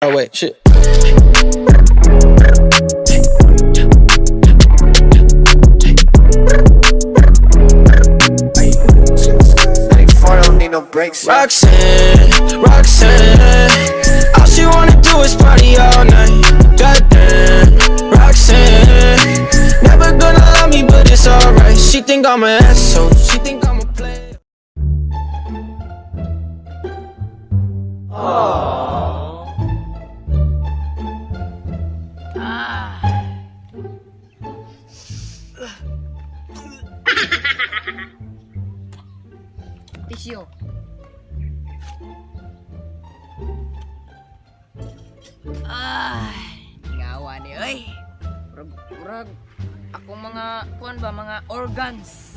Oh wait, shit. Don't need no breaks. Roxanne, all she wanna do is party all night. Goddamn, Roxanne, never gonna love me, but it's alright. She think I'm an asshole, she think I'm a player. Tisyo. Ngawa ni oy. Urag ako mga kuan ba mga organs,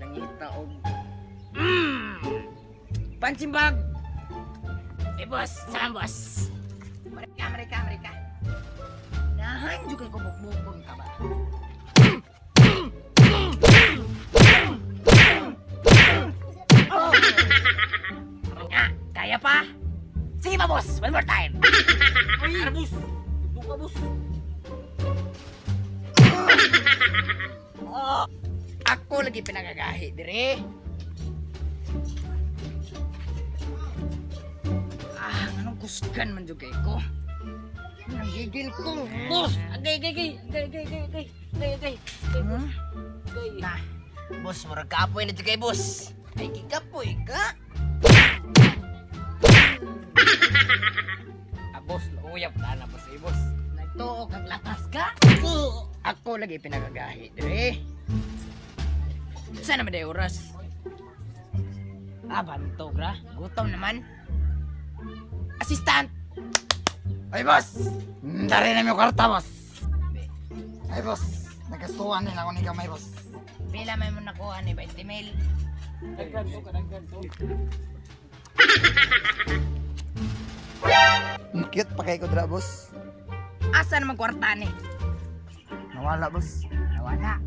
nangita og pansimbag. Boss, salam boss. Mereka. Nahan juga ko bukbukon ka ba? Kaya pa? Sige pa, boss. One more time. Ay, boss. Ito ka, boss. Ako lagi pinagagahi, dire. Anong kusgan man juga ko? Nanggigil ko, boss. Agay. Nah, boss, murag kapoy na juga, boss. Ay, kikapoy ka? Boss, uyap na boss, boss. Nagtuo kang lakas ka? Ako lagi pinagagahi, dire. Saan naman day oras? Bantog ra. Gutom naman. Assistant! Ay, boss! Dari na yung karta, boss. Ay, boss. Nagkastuhan din ako ni kamay, boss. Pila may mo nakuha ni 20 mil. Dagdag to. Cute pa kay ko dra, boss. Asa naman kwarta ni? Nawala, boss. Nawala.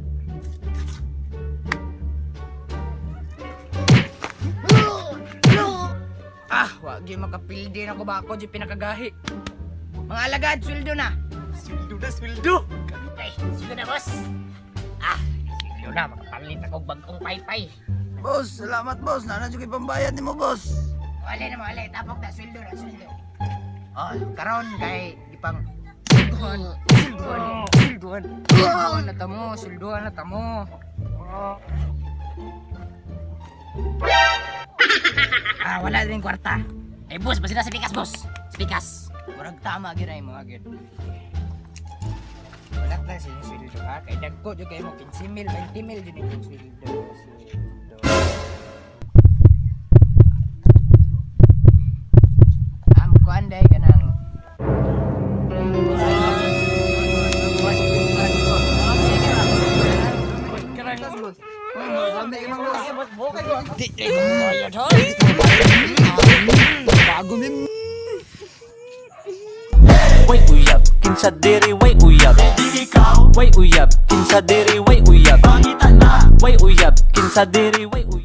Wag yung makapildi na ko ba ako di pinakagahi. Mga alagad, sweldo na. Sweldo. Ay, sweldo na, boss. Sweldo na, makapalit ako bagong paypay. Boss, salamat, boss. Nana juga pambayad ni mo, boss. Wala. Tapok na, sweldo. Karon kay ipang Silduan na tamo. Wala din kwarta. Boss, basta na sa pikas, boss. Pikas. Murag tama gyud ay mga gyud. Wala na siya sweldo ha. Kay dagko jud kay mo 15 mil, 20 mil din yung sweldo. Kuanday kanang Way uyab, kinsa diri way uyab. Way uyab, kinsa diri way uyab. Way uyab, kinsa diri way uyab.